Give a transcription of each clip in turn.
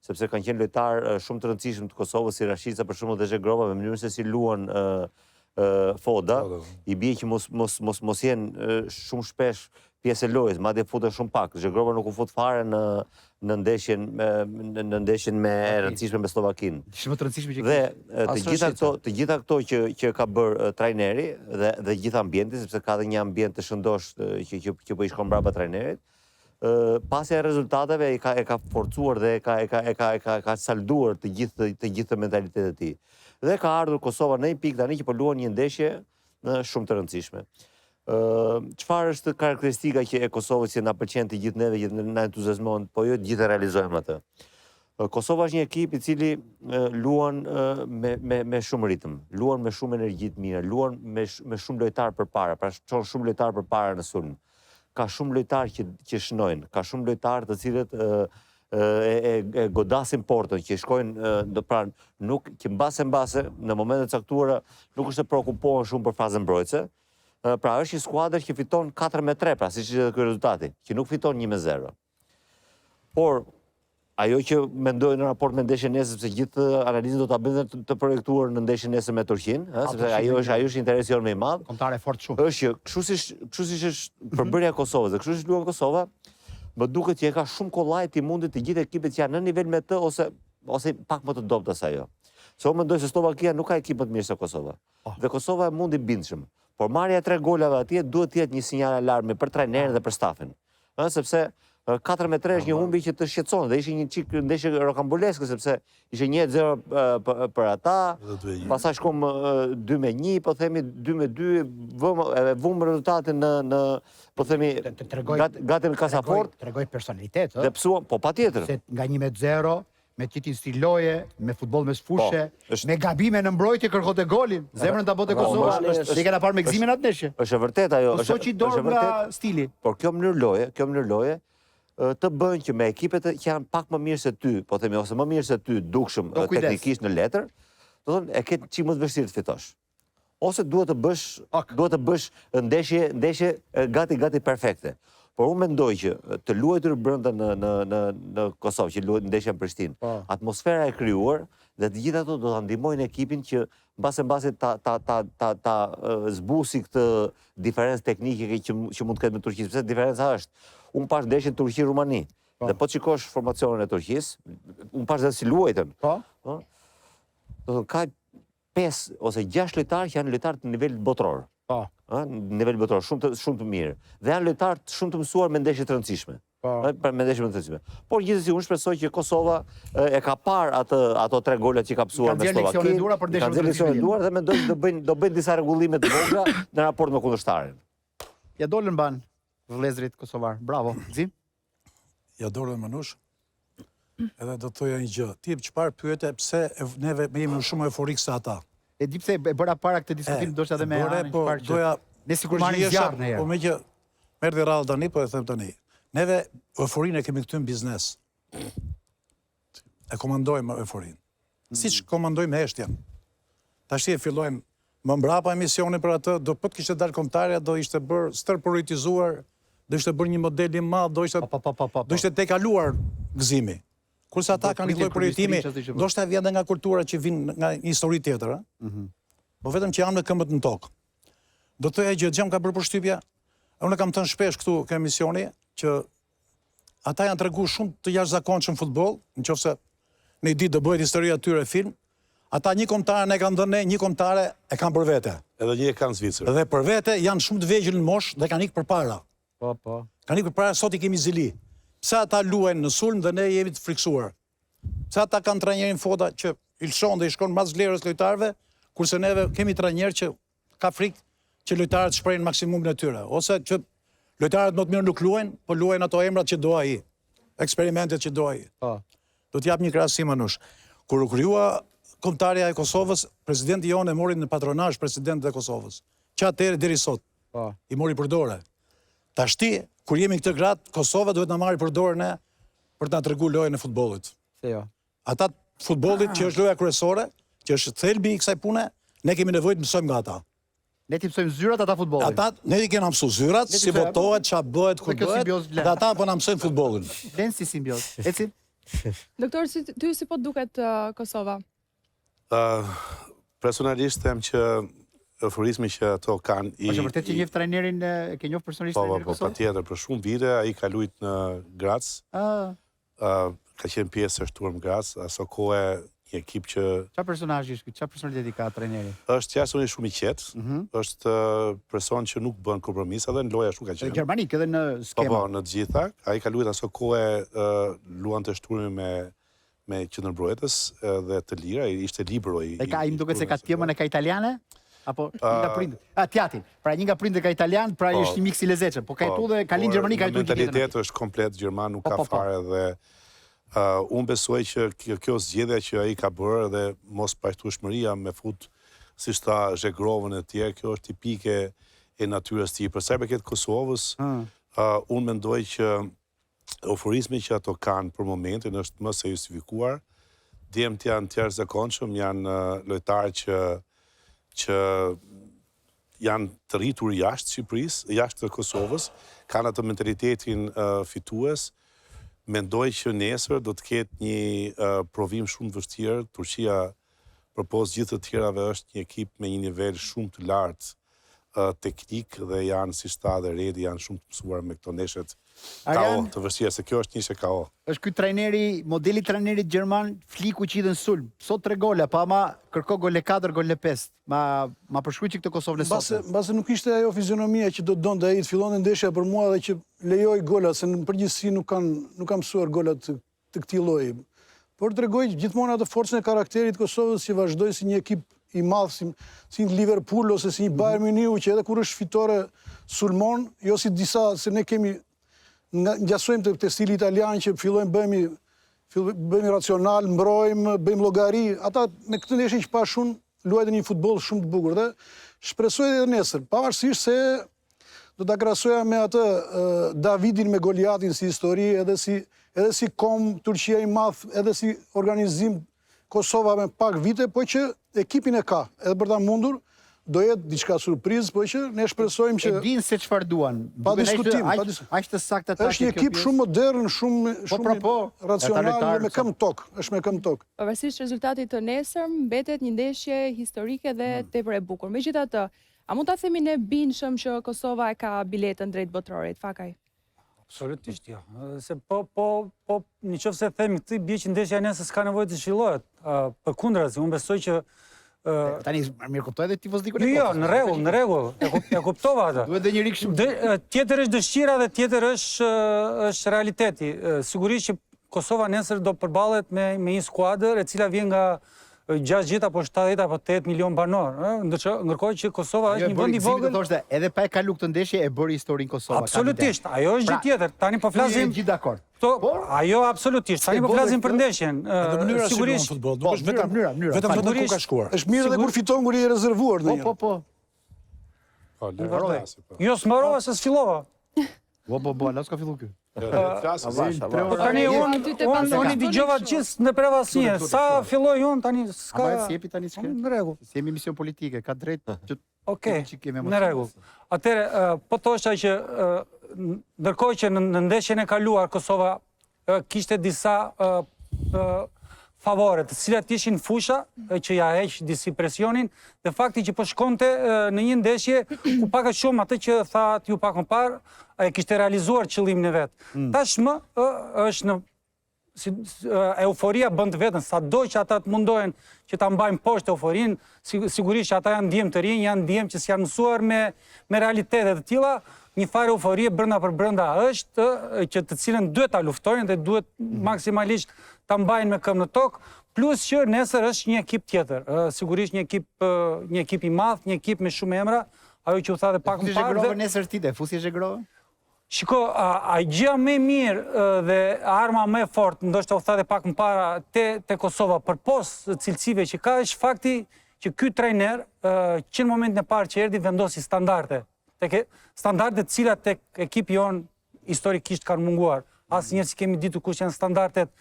sepse kanë qenë lojtarë shumë të rëndësishëm të Kosovës, si Rashica për shembull dhe Zhegrova, me mënyrën se si luan Foda, i bie që mos jenë shumë shpesh pjesë e lojës, madje futen shumë pak. Zhegrova nuk u fut fare në ndeshjen me e rëndësishme me Slovakinë. Shumë të rëndësishme që dhe të gjitha këto që ka bërë trajneri dhe gjitha ambienti, sepse ka dhe një ambient të shëndosh që po i shkon brapa trajnerit, pasi e rezultateve e ka forcuar dhe ka salduar të gjithë mentalitetet e tij. Dhe ka ardhur Kosova në një pikë tani që po luan një ndeshje shumë të rëndësishme. Çfarë është karakteristika që e Kosovës që na pëlqen të gjithë neve, që na entuziazmon, po jo të gjithë e realizojmë atë. Kosova është një ekip i cili luan me shumë ritëm, luan me shumë energji të mirë, luan me shumë lojtarë përpara, pra çon shumë lojtarë përpara në sulm. Ka shumë lojtarë që shënojnë, ka shumë lojtarë të cilët e godasin portën, që shkojnë pra nuk që mbase në momentet caktuara nuk është të prekupohen shumë për fazën mbrojtëse. Pra është një skuadër që fiton 4-3, pra siç është ky rezultati, që nuk fiton 1-0. Por ajo që mendoj në raport me ndeshjen nesër, sepse gjithë analizën do ta bëjmë të projektuar në ndeshjen nesër me Turqinë, sepse ajo është interesi jonë më i madh. Kontare fort shumë. Është që kështu siç është përbërja e Kosovës, dhe kështu siç luan Kosova, më duket që e ka shumë kollaj të mundit të gjithë ekipet që janë në nivel me të ose pak më të dobët se ajo. Se unë mendoj se Slovakia nuk ka ekip më të mirë se Kosova. Dhe Kosova e mundi bindshëm. Por marrja 3 golave atje duhet të jetë një sinjal alarmi për trajnerin dhe për stafin. Sepse 4-3 është një humbi që të shqetëson dhe ishte një çik ndeshje rokamboleske, sepse ishte 1-0 për ata, pastaj shkom 2-1, po themi 2-2, vëmë rezultatin në po themi gati në kasafort. Tregoj personalitet, dhe psuam, po patjetër. Se nga 1-0 me qitin stil loje, me futboll mes fushë, me gabime në mbrojtje kërkote golin, zemrën ta bote Kosova, dhe kena parë me gëzimin atë ndeshje. Është e vërtet ajo, është që i dorë nga stili. Por kjo mënyrë loje të bën që me ekipet që janë pak më mirë se ty, po themi ose më mirë se ty, dukshëm teknikisht në letër, do të thonë e ke çik më të vështirë të fitosh. Ose duhet të bësh ndeshje gati perfekte. Por unë mendoj që të luajtur brenda në Kosovë, që luajtur ndeshja në Prishtinë, atmosfera e krijuar dhe të gjitha ato do ta ndihmojnë ekipin që mbase ta zbusi këtë diferencë teknike që mund të ketë me Turqinë, sepse diferenca është. Unë pash ndeshjen Turqi-Rumani. Dhe po shikosh formacionin e Turqisë, unë pash dhe si luajtën. Do të thonë ka 5 ose 6 lojtarë që janë lojtarë të nivelit botror. Në nivel botror, shumë të mirë. Dhe janë lojtarë shumë të mësuar me ndeshje të rëndësishme. Por gjithsesi unë shpresoj që Kosova e ka parë ato 3 golat që ka psuar me Slovakinë. Kanë dhënë leksionet e duara dhe mendoj që do bëjnë disa rregullime të vogla në raport me kundërshtarin. Ja dolën ban vëllezrit kosovar. Bravo. Zim? Ja dolën Manush. Edhe do të thoja një gjë. Ti çfarë pyete pse neve jemi shumë euforik se ata? E di pse e bëra para këtë diskutim ndoshta edhe me Anin, çfarë që ne sikur marrim zjarr në herë. Po me që merrti rradh tani, po e them tani. Neve euforinë e kemi këtu në biznes. E komandojmë euforinë. Siç komandojmë heshtjen. Tash e fillojmë më mbrapa emisionin për atë, do po të kishte dalë kombëtarja, do ishte bërë stërpolitizuar, do ishte bërë një model i madh, do ishte tejkaluar gëzimi. Kurse ata kanë një lloj projektimi, ndoshta vjen nga kultura që vijnë nga një histori tjetër, po vetëm që janë me këmbët në tokë. Do të thoya që gjë ka bërë përshtypje, unë kam thënë shpesh këtu në emisioni që ata janë treguar shumë të jashtëzakonshëm futboll, nëse në një ditë do bëhet historia e tyre film, ata një kombëtare ne kanë dhënë, një kombëtare e kanë për vete. Edhe një e kanë Zvicër. Dhe për vete janë shumë të vegjël në moshë dhe kanë ikë përpara. Po. Kanë ikë përpara, sot i kemi zili. Pse ata luajnë në sulm dhe ne jemi të friksuar? Pse ata kanë trajnerin Foda që i lëshon dhe i shkon mbas vlerës lojtarëve, kurse neve kemi trajner që ka frikë që lojtarët shprehin maksimumin e tyre, ose që lojtarët më të mirë nuk luajnë, po luajnë ato emrat që do ai, eksperimentet që do ai. Do të jap një krahasim Manush. Kur u krijua kombëtarja e Kosovës, presidenti jonë e mori në patronazh presidentin e Kosovës. Që atëherë deri sot. I mori për dorë. Tashti, kur jemi këtë grad, Kosova duhet na marrë për dorë ne për të na treguar lojën e futbollit. Se jo. Ata futbollit që është loja kryesore, që është thelbi i kësaj pune, ne kemi nevojë të mësojmë nga ata. Ne ti mësojmë zyrat, ata futbollin. Ata ne i kemi mësuar zyrat, si votohet, ç'a bëhet, ku bëhet, dhe ata po na mësojnë futbollin. Den si simbioz. Eci? Doktor, ty si po duket Kosova? Personalisht them që euforizmi që ato kanë Është vërtet që njeh trajnerin, ke njoh personalisht trajnerin e Kosovës? Patjetër, për shumë vite ai ka luajtur në Graz. Ka qenë pjesë e shturm Graz, aso kohë një ekip që Çfarë personazhi është ky? Çfarë personaliteti ka trajneri? është jashtëzakonisht shumë i qetë, është person që nuk bën kompromisa dhe në loja ashtu ka qenë. Gjermanik edhe në skema. Po, në të gjitha. Ai ka luajtur aso kohë luante shturmin me qendërmbrojtës dhe të lira, ishte libero i. Ai më duket se ka temën e ka italiane? Apo nga prindë? Tjatin. Pra një nga prindë ka italian, pra është një miks i lezetshëm. Po ka jetu dhe ka lind gjermanik, ka jetu gjithë. Mentaliteti është komplet gjerman, nuk ka fare dhe unë besoj që kjo zgjedhja që ai ka bërë dhe mos pajtueshmëria me fut siç tha Zhegrovën e tjerë, kjo është tipike e natyrës tij. Për sa i përket Kosovës, unë mendoj që euforizmi që ato kanë për momentin është më se justifikuar. Djemtë janë të jashtëzakonshëm, janë lojtarë që janë të rritur jashtë Shqipërisë, jashtë të Kosovës, kanë atë mentalitetin fitues. Mendoj që nesër do të ketë një provim shumë të vështirë. Turqia, përpos gjithë të tjerave, është një ekip me një nivel shumë të lartë teknik dhe janë, si shta dhe Redi, janë shumë të mësuar me këto neshet KO të vështirë, se kjo është nishe KO. Është ky trajneri, modeli trajnerit gjerman, fliku që i dhe në sulm. Sot 3 gola, pa ma kërko gole 4, gole 5. Ma përshkruaj që këtë Kosovën e sot. Base nuk ishte ajo fizionomia që do të donte ai të fillonte ndeshja për mua dhe që lejoj golat, se në përgjithësi nuk kam mësuar golat të këtij lloji. Por tregoj gjithmonë atë forcën e karakterit të Kosovës që vazhdoi si një ekip i madh, si një Liverpool ose si një Bayern Munich, që edhe kur është fitore sulmon, jo si disa, se ne kemi ngjasojmë te stili italian që fillojmë bëjmë racional, mbrojmë, bëjmë llogari. Ata në këtë ndeshje që pa shumë luajnë një futboll shumë të bukur dhe shpresoj edhe nesër, pavarësisht se do ta krahasoja me atë Davidin me Goliatin si histori, edhe si kom Turqia i madh, edhe si organizim Kosova me pak vite, po që ekipin e ka, edhe për ta mundur, do jetë diçka surprizë, po që ne shpresojmë që... E dinë se çfarë duan. Pa diskutim. Aq të saktë ata. Është një ekip shumë modern, shumë racional dhe me këmbë tok. Është me këmbë tok. Pavarësisht rezultatit të nesër, mbetet një ndeshje historike dhe tepër e bukur. Megjithatë, a mund ta themi ne binshëm që Kosova e ka biletën drejt botrorit, Fakaj? Absolutisht jo. Se në qoftë se themi këtë, bie që ndeshja nesër s'ka nevojë të zhvillohet. Përkundrazi, unë besoj që tani mirë kuptoj edhe tifozlikun e Jo, në rregull, e kuptova atë. Duhet dhe një rik shumë. Tjetër është dëshira dhe tjetër është realiteti. Sigurisht që Kosova nesër do përballet me një skuadër e cila vjen nga 60 apo 70 apo 8 milion banor, ndërkohë që Kosova është një vend i vogël. Edhe pa e kalu këtë ndeshje e bëri historinë Kosova. Absolutisht, ajo është gjë tjetër. Tani po flasim gjithë dakord. Ajo absolutisht. Tani po flasim për ndeshjen. Sigurisht futboll, nuk është vetëm ku ka shkuar. Është mirë edhe kur fiton kur i rezervuar ndonjëherë. Po. Jo, s'mbarova se s'fillova. Po, ala s'ka fillu ky. Tani unë i dëgjova gjithë në prevasnje. Sa filloi unë tani s'ka. Ama si jepi tani s'ka. Në rregull. Si jemi mision politike, ka drejt që Okej, në rregull. Atëherë, po thosha që ndërkohë që në ndeshjen e kaluar Kosova kishte disa favore, të cilat ishin fusha që ja heq disi presionin, dhe fakti që po shkonte në një ndeshje ku pak a shumë atë që tha t'ju pak më parë, e kishte realizuar qëllimin e vet. Tashmë është në euforia bën të vetën, sado që ata të mundohen që ta mbajnë poshtë euforinë, sigurisht që ata janë ndjem të rinj, janë ndjem që s'janë mësuar me realitetet të tilla. Një farë euforie brenda për brenda është që të cilën duhet ta luftojnë dhe duhet maksimalisht ta mbajnë me këmbë në tokë, plus që nesër është një ekip tjetër. Sigurisht një ekip i madh, një ekip me shumë emra, ajo që u tha dhe pak më parë. Zhegrovë nesër ti, fusi Zhegrovë? Shiko, a gjëja më e mirë dhe arma më e fortë, ndoshta u tha dhe pak më para te Kosova përpos cilësive që ka, është fakti që ky trajner që në momentin e parë që erdhi vendosi standarde. Standardet cilat tek ekipi jon historikisht kanë munguar. Asnjëherë si kemi ditur kush janë standardet,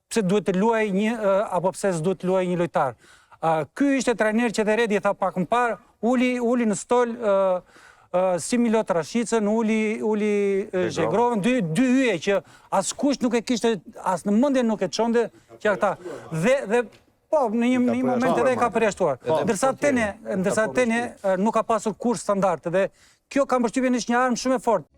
pse duhet të luaj një apo pse s'duhet të luaj një lojtar. Ky ishte trajner që Redi tha pak më parë, uli në stol si Milot Rashicën, uli Zhegrovën, dy hyje që askush nuk e kishte, as në mendje nuk e çonte që ata. Dhe po, në një moment edhe e ka përjashtuar. Ndërsa Tene nuk ka pasur kur standard dhe kjo kam përshtypjen është një armë shumë e fortë.